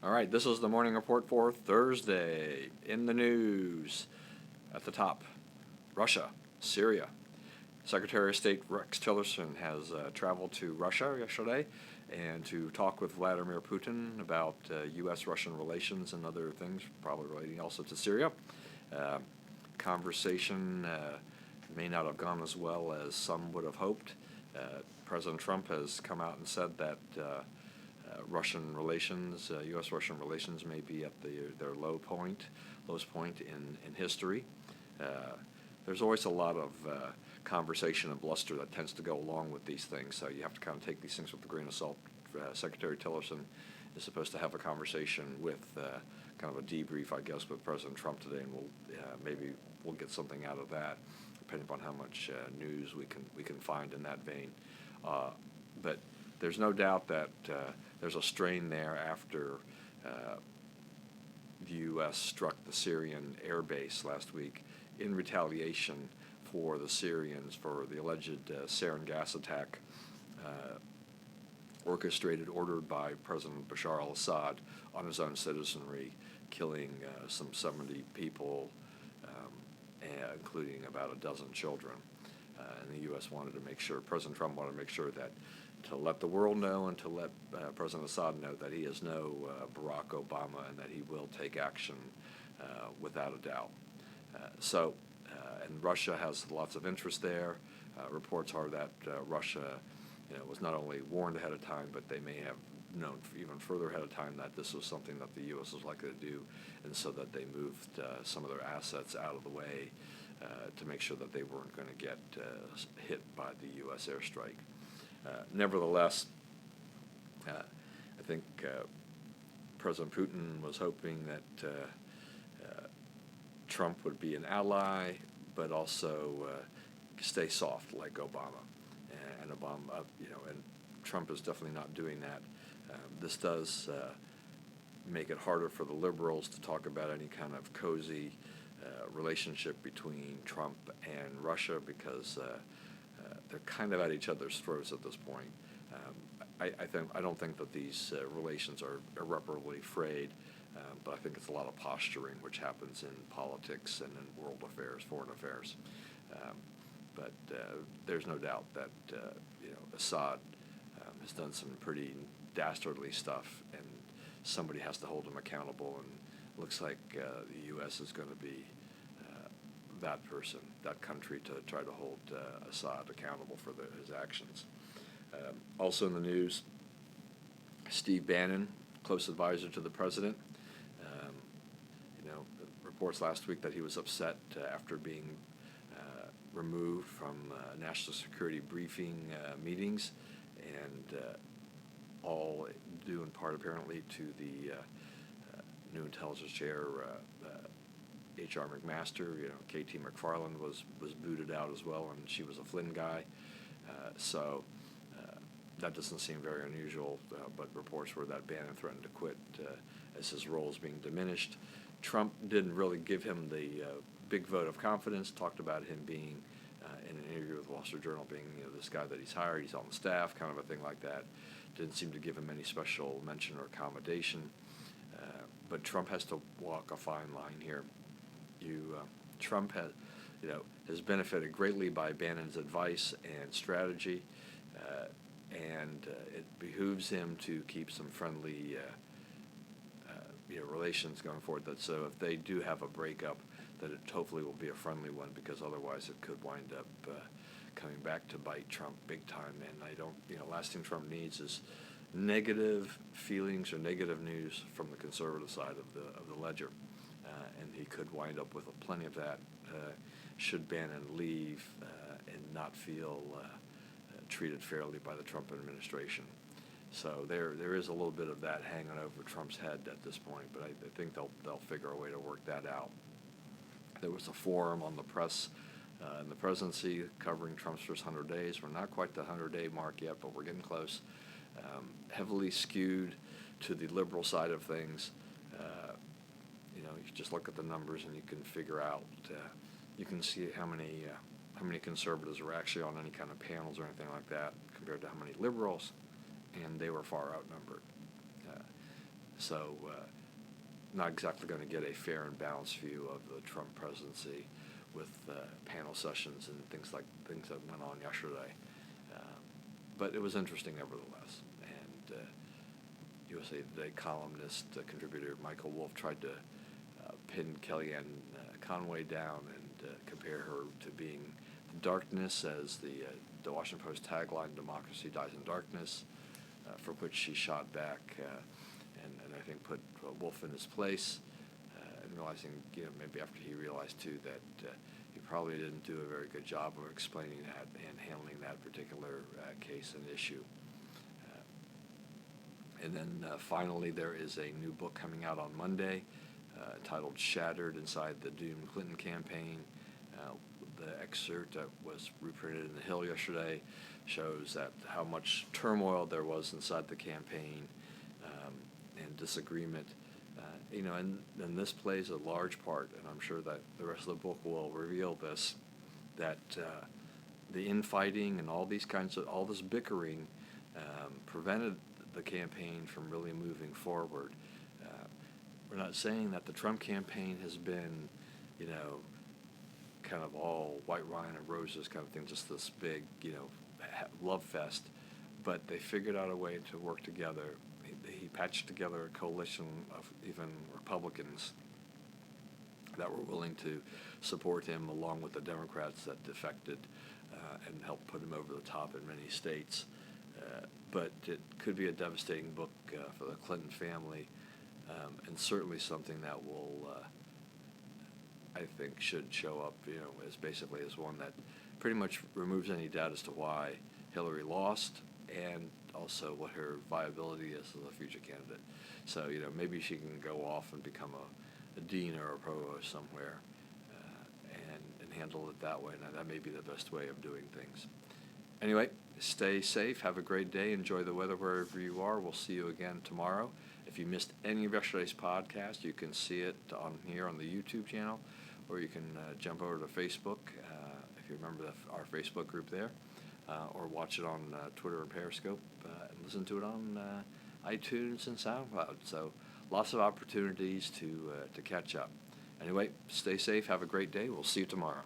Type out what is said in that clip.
All right, this is the morning report for Thursday. In the news, at the top, Russia, Syria. Secretary of State Rex Tillerson has traveled to Russia yesterday and to talk with Vladimir Putin about U.S.-Russian relations and other things, probably relating also to Syria. Uh, Conversation may not have gone as well as some would have hoped. President Trump has come out and said that Russian relations, U.S.-Russian relations, may be at their lowest point in history. There's always a lot of conversation and bluster that tends to go along with these things, so you have to kind of take these things with a grain of salt. Secretary Tillerson is supposed to have a conversation with kind of a debrief, I guess, with President Trump today, and maybe we'll get something out of that, depending upon how much news we can find in that vein. But there's no doubt that there's a strain there after the U.S. struck the Syrian air base last week in retaliation for the Syrians for the alleged sarin gas attack ordered by President Bashar al-Assad on his own citizenry, killing some 70 people, including about a dozen children. And the U.S. wanted to make sure, President Trump wanted to make sure that to let the world know and to let President Assad know that he is no Barack Obama and that he will take action without a doubt. And Russia has lots of interest there. Reports are that Russia was not only warned ahead of time, but they may have known even further ahead of time that this was something that the U.S. was likely to do, and so that they moved some of their assets out of the way to make sure that they weren't going to get hit by the U.S. airstrike. Nevertheless, I think President Putin was hoping that Trump would be an ally, but also stay soft like Obama. And Obama, and Trump is definitely not doing that. This does make it harder for the liberals to talk about any kind of cozy relationship between Trump and Russia, because they're kind of at each other's throats at this point. I don't think that these relations are irreparably frayed, but I think it's a lot of posturing which happens in politics and in world affairs, foreign affairs. But there's no doubt that Assad has done some pretty dastardly stuff, and somebody has to hold him accountable. And it looks like the U.S. is going to be that person, that country, to try to hold Assad accountable for his actions. Also in the news, Steve Bannon, close advisor to the president, reports last week that he was upset after being removed from national security briefing meetings, and all due in part apparently to the new intelligence chair, H.R. McMaster. K.T. McFarland was booted out as well, and she was a Flynn guy. So that doesn't seem very unusual, but reports were that Bannon threatened to quit as his role is being diminished. Trump didn't really give him the big vote of confidence, talked about him being, in an interview with the Wall Street Journal, being this guy that he's hired, he's on the staff, kind of a thing like that. Didn't seem to give him any special mention or accommodation. But Trump has to walk a fine line here. Trump has benefited greatly by Bannon's advice and strategy, and it behooves him to keep some friendly relations going forward. So if they do have a breakup, that it hopefully will be a friendly one, because otherwise it could wind up coming back to bite Trump big time. And last thing Trump needs is negative feelings or negative news from the conservative side of the ledger, and he could wind up with plenty of that should Bannon leave and not feel treated fairly by the Trump administration. So there is a little bit of that hanging over Trump's head at this point, but I think they'll figure a way to work that out. There was a forum on the press in the presidency covering Trump's first 100 days. We're not quite the 100-day mark yet, but we're getting close. Heavily skewed to the liberal side of things. You just look at the numbers and you can figure out, you can see how many conservatives are actually on any kind of panels or anything like that compared to how many liberals, and they were far outnumbered. So not exactly going to get a fair and balanced view of the Trump presidency with panel sessions and things that went on yesterday. But it was interesting nevertheless. And USA Today columnist, contributor Michael Wolff tried to pin Kellyanne Conway down and compare her to being the darkness, as the Washington Post tagline, "Democracy dies in darkness," for which she shot back and I think put Wolff in his place, and realizing, maybe after he realized too that he probably didn't do a very good job of explaining that and handling that particular case and issue. And then finally, there is a new book coming out on Monday titled "Shattered Inside the Doomed Clinton Campaign." The excerpt that was reprinted in The Hill yesterday shows that how much turmoil there was inside the campaign, and disagreement. And this plays a large part, and I'm sure that the rest of the book will reveal this, that the infighting and all this bickering prevented the campaign from really moving forward. We're not saying that the Trump campaign has been, kind of all white wine and roses kind of thing, just this big, love fest. But they figured out a way to work together. He patched together a coalition of even Republicans that were willing to support him, along with the Democrats that defected and helped put him over the top in many states. But it could be a devastating book for the Clinton family, and certainly something that will, I think, should show up, as basically as one that pretty much removes any doubt as to why Hillary lost, and also what her viability is as a future candidate. So, maybe she can go off and become a dean or a provost somewhere, and handle it that way. Now, that may be the best way of doing things. Anyway, stay safe. Have a great day. Enjoy the weather wherever you are. We'll see you again tomorrow. If you missed any of yesterday's podcast, you can see it on here on the YouTube channel, or you can jump over to Facebook, if you remember our Facebook group there, or watch it on Twitter and Periscope, and listen to it on iTunes and SoundCloud. So lots of opportunities to catch up. Anyway, stay safe. Have a great day. We'll see you tomorrow.